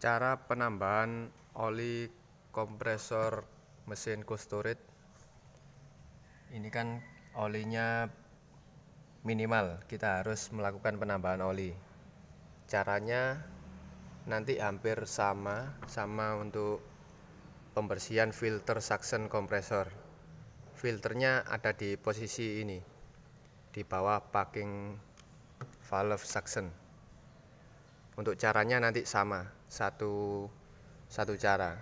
Cara penambahan oli kompresor mesin cold storage. Ini kan olinya minimal, kita harus melakukan penambahan oli. Caranya nanti hampir sama untuk pembersihan filter suction kompresor. Filternya ada di posisi ini, di bawah packing valve suction. Untuk caranya nanti sama, satu cara.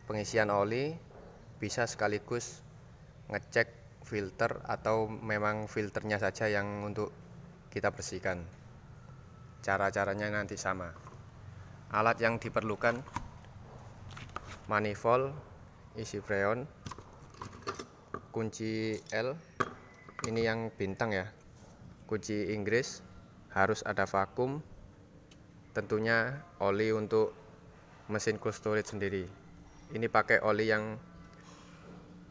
Pengisian oli bisa sekaligus ngecek filter atau memang filternya saja yang untuk kita bersihkan. Cara-caranya nanti sama. Alat yang diperlukan: manifold, isi freon, kunci L, ini yang bintang ya, kunci Inggris, harus ada vakum, tentunya oli untuk mesin cold storage sendiri. Ini pakai oli yang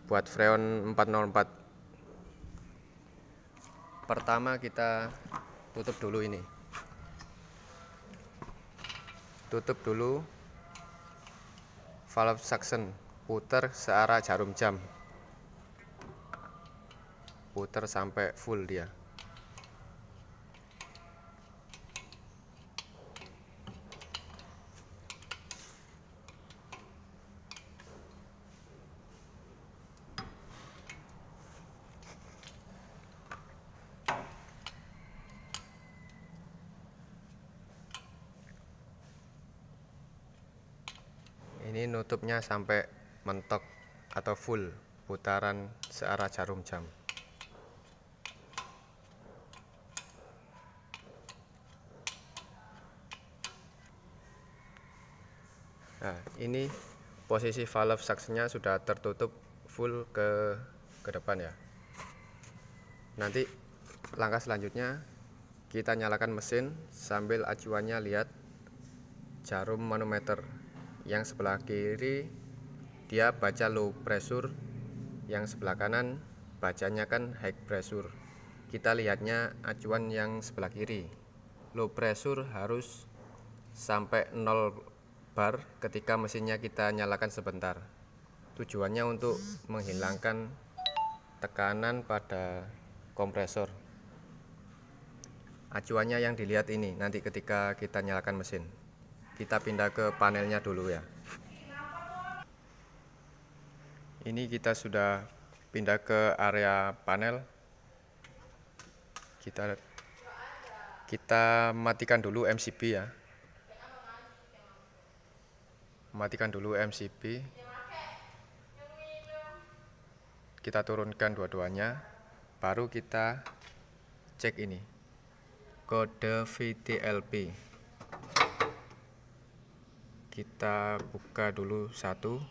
buat freon 404. Pertama kita tutup dulu ini. Tutup dulu valve suction, putar searah jarum jam. Putar sampai full dia. Ini nutupnya sampai mentok atau full putaran searah jarum jam. Nah, ini posisi valve suctionnya sudah tertutup full ke depan ya. Nanti langkah selanjutnya kita nyalakan mesin sambil acuannya lihat jarum manometer. Yang sebelah kiri dia baca low pressure, yang sebelah kanan bacanya kan high pressure. Kita lihatnya acuan yang sebelah kiri. Low pressure harus sampai 0 bar ketika mesinnya kita nyalakan sebentar. Tujuannya untuk menghilangkan tekanan pada kompresor. Acuannya yang dilihat ini nanti ketika kita nyalakan mesin. Kita pindah ke panelnya dulu ya. Ini kita sudah pindah ke area panel. Kita matikan dulu MCB ya. Matikan dulu MCB. Kita turunkan dua-duanya. Baru kita cek ini, kode VTLP. Kita buka dulu satu.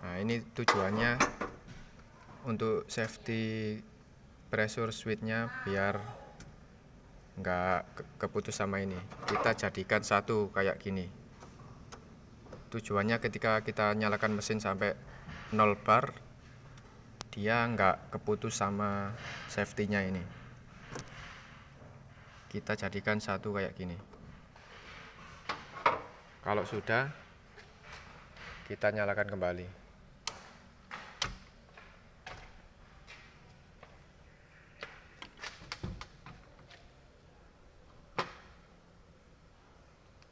Nah, ini tujuannya untuk safety pressure switch-nya biar nggak keputus sama ini. Kita jadikan satu kayak gini. Tujuannya ketika kita nyalakan mesin sampai 0 bar, dia nggak keputus sama safety-nya ini. Kita jadikan satu kayak gini. Kalau sudah, kita nyalakan kembali.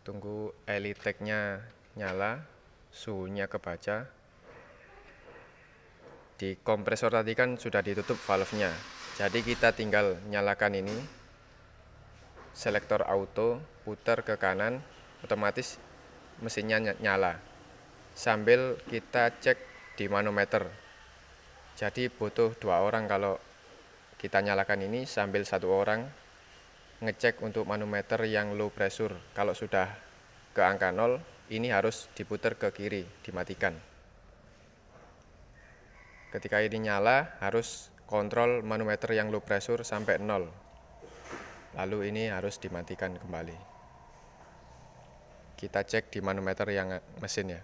Tunggu Elitech-nya nyala, suhunya kebaca. Di kompresor tadi kan sudah ditutup valve-nya. Jadi kita tinggal nyalakan ini. Selektor auto, putar ke kanan, otomatis mesinnya nyala. Sambil kita cek di manometer. Jadi butuh 2 orang kalau kita nyalakan ini, sambil 1 orang ngecek untuk manometer yang low pressure. Kalau sudah ke angka 0, ini harus diputar ke kiri, dimatikan. Ketika ini nyala, harus kontrol manometer yang low pressure sampai 0. Lalu ini harus dimatikan kembali. Kita cek di manometer yang mesin ya.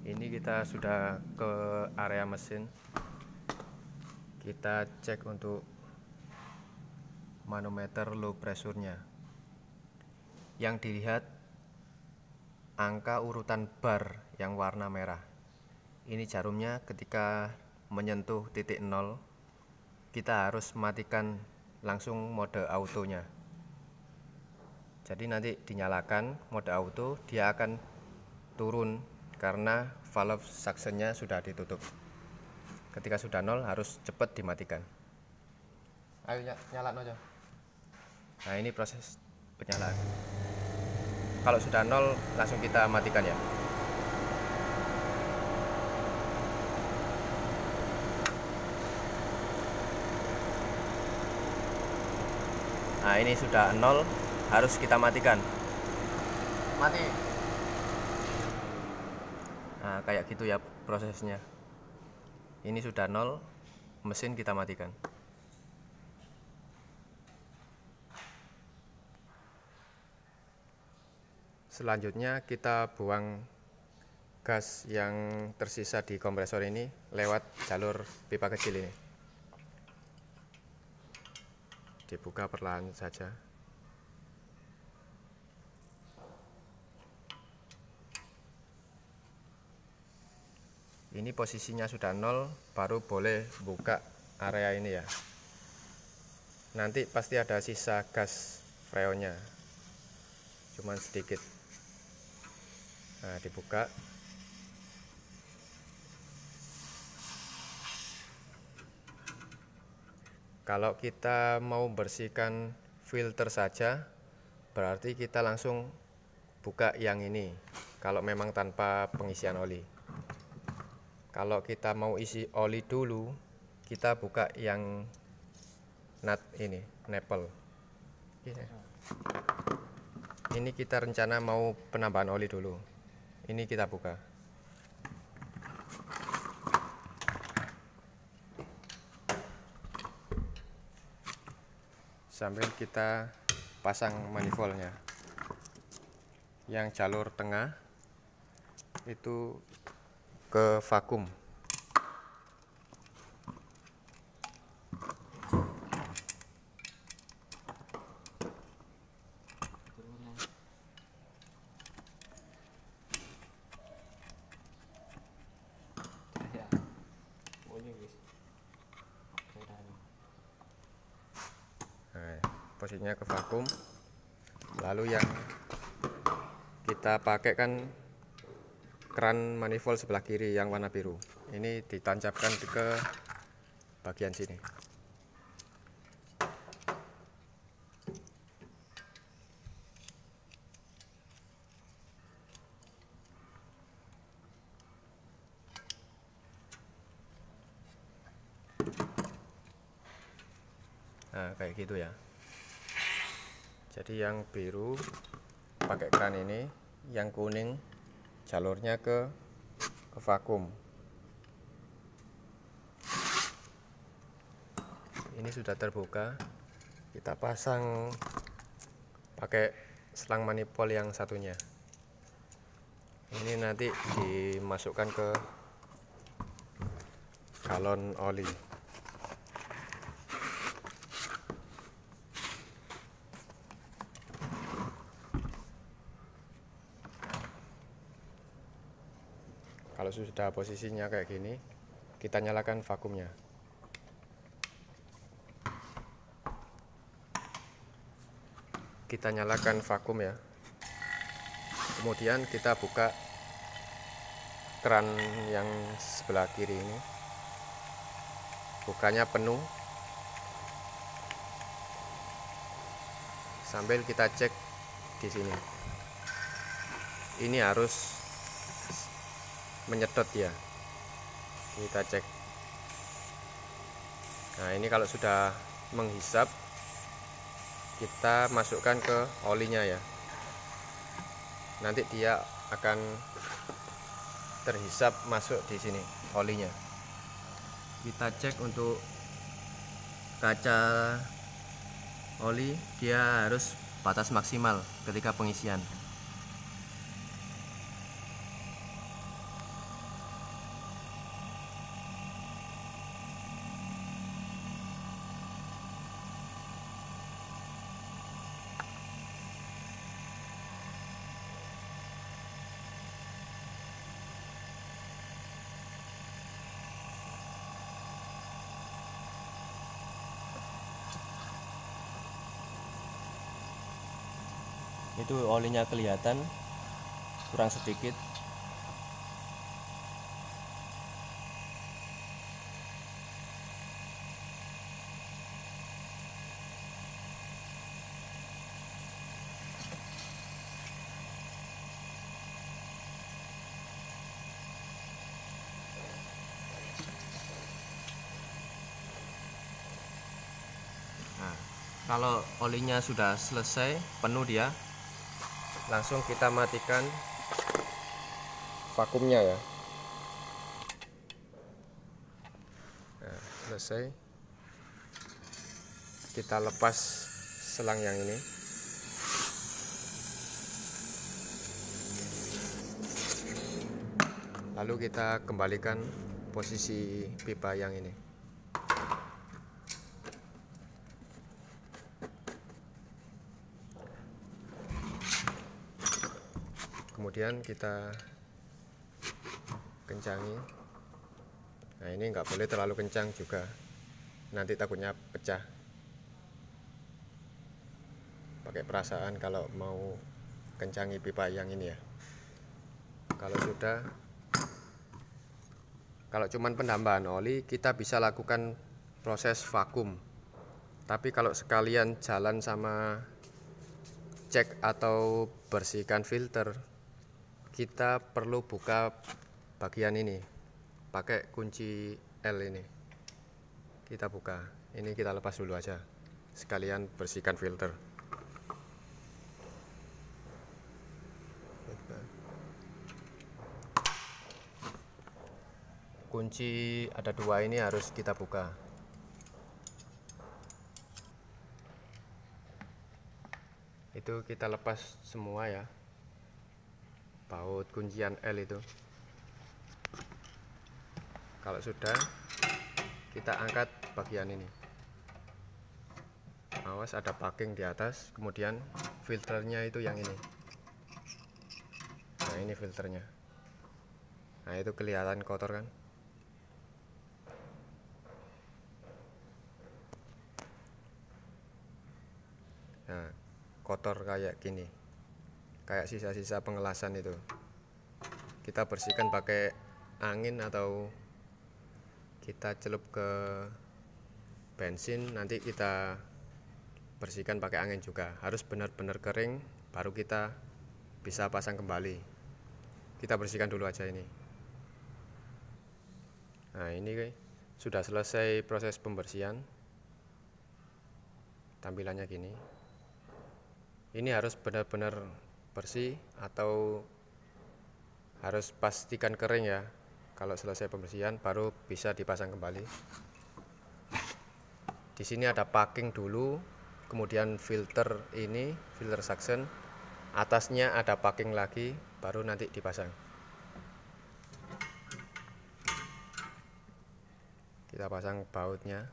Ini kita sudah ke area mesin. Kita cek untuk manometer low pressure-nya. yang dilihat angka urutan bar yang warna merah. Ini jarumnya ketika menyentuh titik 0, kita harus matikan langsung mode autonya. Jadi nanti dinyalakan mode auto, dia akan turun karena valve suctionnya sudah ditutup. Ketika sudah 0 harus cepat dimatikan. Ayo nyala aja. Nah, ini proses penyalaan. Kalau sudah 0 langsung kita matikan ya. Nah, ini sudah 0, harus kita matikan. Mati. Nah, kayak gitu ya prosesnya. Ini sudah 0, mesin kita matikan. Selanjutnya kita buang gas yang tersisa di kompresor ini lewat jalur pipa kecil ini. Dibuka perlahan saja. Ini posisinya sudah 0, baru boleh buka area ini ya. Nanti pasti ada sisa gas freonnya, cuman sedikit. Nah, dibuka. Kalau kita mau bersihkan filter saja, berarti kita langsung buka yang ini. Kalau memang tanpa pengisian oli. Kalau kita mau isi oli dulu, kita buka yang nut ini, nipple. Ini kita rencana mau penambahan oli dulu. Ini kita buka. Sambil kita pasang manifoldnya. Yang jalur tengah itu ke vakum. Nah, posisinya ke vakum. Lalu yang kita pakai kan keran manifold sebelah kiri yang warna biru. Ini ditancapkan ke bagian sini. Nah, kayak gitu ya. Jadi yang biru pakai keran ini, yang kuning jalurnya ke vakum. Ini sudah terbuka. Kita pasang pakai selang manifold yang satunya. Ini nanti dimasukkan ke galon oli. Kalau sudah posisinya kayak gini, kita nyalakan vakumnya. Kita nyalakan vakum ya. Kemudian kita buka keran yang sebelah kiri ini. Bukanya penuh. Sambil kita cek di sini. Ini harus menyedot ya, kita cek. Nah, ini kalau sudah menghisap, kita masukkan ke olinya ya. Nanti dia akan terhisap masuk di sini olinya. Kita cek untuk kaca oli, dia harus batas maksimal ketika pengisian. Itu olinya kelihatan kurang sedikit. Nah, kalau olinya sudah selesai penuh dia, langsung kita matikan vakumnya ya. Nah, selesai, kita lepas selang yang ini. Lalu kita kembalikan posisi pipa yang ini. Kemudian kita kencangi. Nah, ini nggak boleh terlalu kencang juga, nanti takutnya pecah. Pakai perasaan kalau mau kencangi pipa yang ini ya. Kalau cuman penambahan oli, kita bisa lakukan proses vakum. Tapi kalau sekalian jalan sama cek atau bersihkan filter, kita perlu buka bagian ini pakai kunci L ini. Kita buka, ini kita lepas dulu aja, sekalian bersihkan filter. Kunci ada dua ini harus kita buka. Itu kita lepas semua ya, baut kuncian L itu. Kalau sudah, kita angkat bagian ini. Awas, ada packing di atas. Kemudian filternya itu yang ini. Nah, ini filternya. Nah, itu kelihatan kotor kan. Nah, kotor kayak gini, kayak sisa-sisa pengelasan itu. Kita bersihkan pakai angin atau kita celup ke bensin, nanti kita bersihkan pakai angin juga. Harus benar-benar kering baru kita bisa pasang kembali. Kita bersihkan dulu aja ini. Nah, ini sudah selesai proses pembersihan. Tampilannya gini. Ini harus benar-benar bersih atau harus pastikan kering ya. Kalau selesai pembersihan baru bisa dipasang kembali. Di sini ada packing dulu, kemudian filter ini, filter suction. Atasnya ada packing lagi, baru nanti dipasang. Kita pasang bautnya.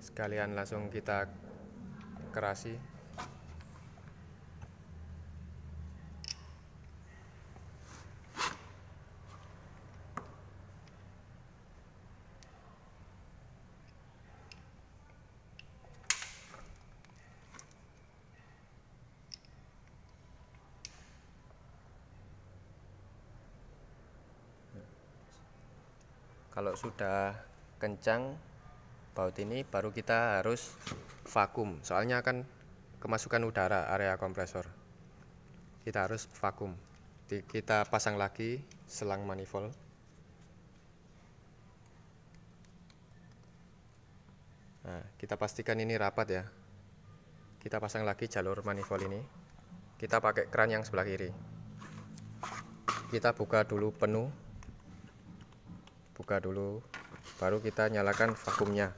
Sekalian langsung kita kerasi. Kalau sudah kencang baut ini, baru kita harus vakum. Soalnya akan kemasukan udara area kompresor. Kita harus vakum. Kita pasang lagi selang manifold. Nah, kita pastikan ini rapat ya. Kita pasang lagi jalur manifold ini. Kita pakai keran yang sebelah kiri. Kita buka dulu penuh. Buka dulu, baru kita nyalakan vakumnya.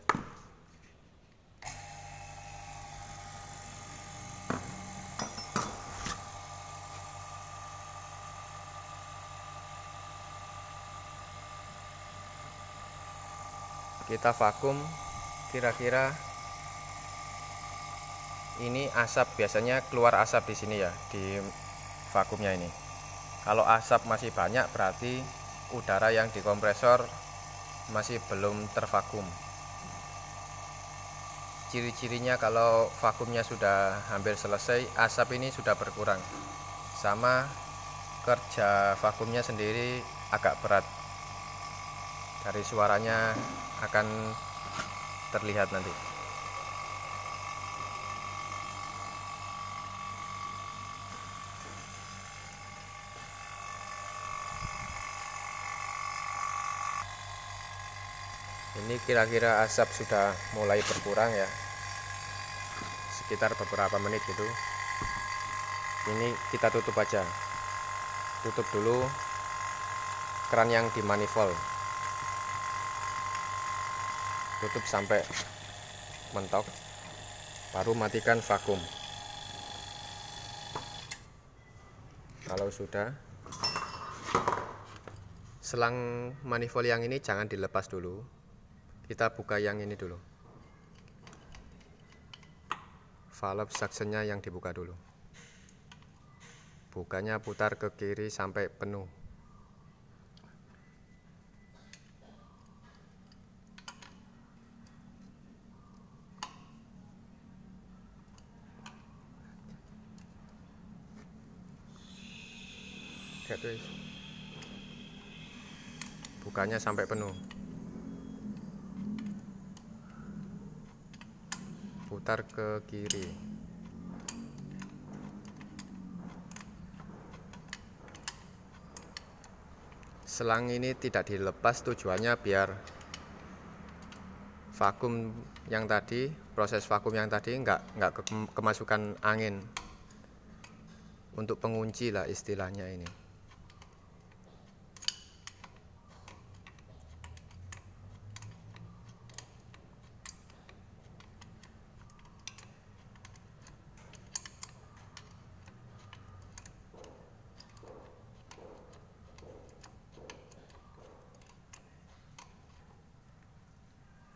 kita vakum. Kira-kira ini asap, biasanya keluar asap di sini ya, di vakumnya ini. Kalau asap masih banyak berarti udara yang di kompresor masih belum tervakum. Ciri-cirinya kalau vakumnya sudah hampir selesai, asap ini sudah berkurang. Sama kerja vakumnya sendiri agak berat. Dari suaranya akan terlihat nanti. Ini kira-kira asap sudah mulai berkurang ya, sekitar beberapa menit gitu. Ini kita tutup aja, tutup dulu keran yang di manifold, tutup sampai mentok, baru matikan vakum. Kalau sudah, selang manifold yang ini jangan dilepas dulu. Kita buka yang ini dulu, valve suctionnya yang dibuka dulu. Bukanya putar ke kiri sampai penuh. Bukanya sampai penuh. Putar ke kiri. Selang ini tidak dilepas, tujuannya biar vakum yang tadi, proses vakum yang tadi nggak kemasukan angin. Untuk pengunci lah istilahnya ini.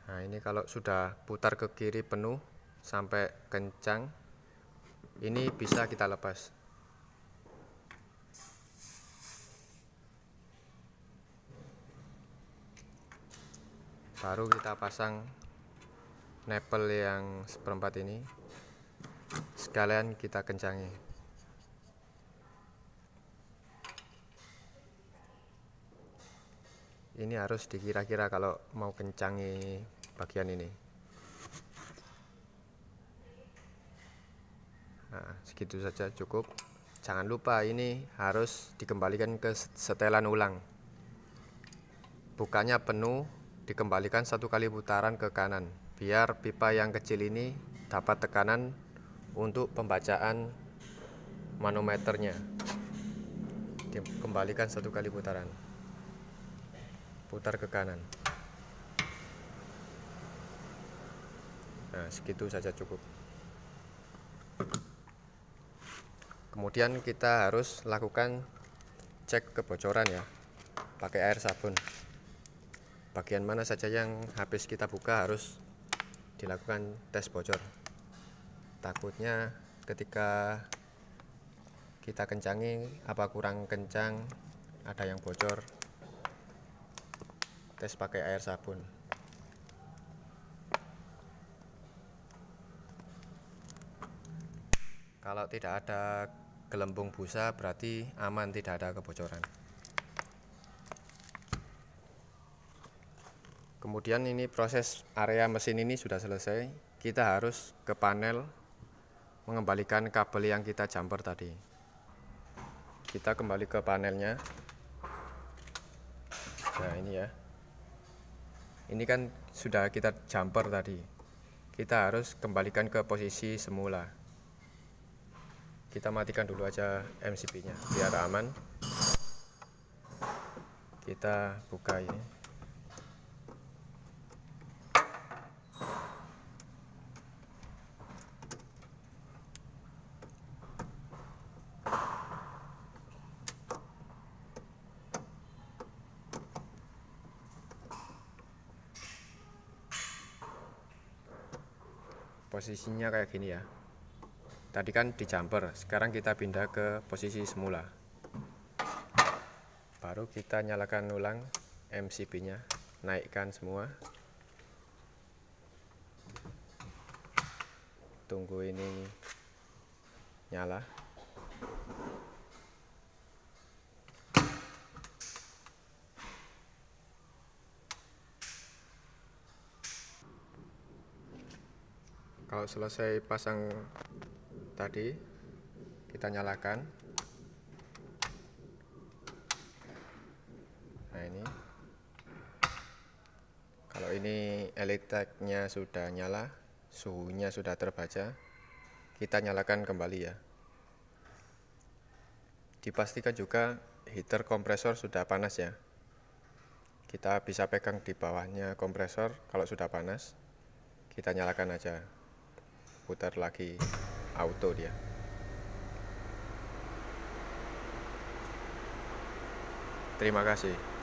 Nah, ini kalau sudah putar ke kiri penuh sampai kencang, ini bisa kita lepas. Baru kita pasang nepel yang seperempat ini, sekalian kita kencangi. Ini harus dikira-kira kalau mau kencangi bagian ini. Nah, segitu saja cukup. Jangan lupa ini harus dikembalikan ke setelan ulang. Bukanya penuh, dikembalikan 1 kali putaran ke kanan, biar pipa yang kecil ini dapat tekanan untuk pembacaan manometernya. Dikembalikan 1 kali putaran, putar ke kanan. Nah, segitu saja cukup. Kemudian kita harus lakukan cek kebocoran ya, pakai air sabun. Bagian mana saja yang habis kita buka harus dilakukan tes bocor. Takutnya ketika kita kencangi apa kurang kencang, ada yang bocor. Tes pakai air sabun. Kalau tidak ada gelembung busa berarti aman, tidak ada kebocoran. Kemudian ini proses area mesin ini sudah selesai. Kita harus ke panel mengembalikan kabel yang kita jumper tadi. Kita kembali ke panelnya. Nah, ini ya. Ini kan sudah kita jumper tadi. Kita harus kembalikan ke posisi semula. Kita matikan dulu aja MCB-nya biar aman. Kita buka ini. posisinya kayak gini ya. Tadi kan di jumper, sekarang kita pindah ke posisi semula. Baru kita nyalakan ulang MCB-nya, naikkan semua. Tunggu ini nyala. Kalau selesai pasang tadi, kita nyalakan. Nah ini, kalau ini ELITech-nya sudah nyala, suhunya sudah terbaca, kita nyalakan kembali ya. Dipastikan juga heater kompresor sudah panas ya. Kita bisa pegang di bawahnya kompresor. Kalau sudah panas, kita nyalakan aja, putar lagi auto dia. Terima kasih.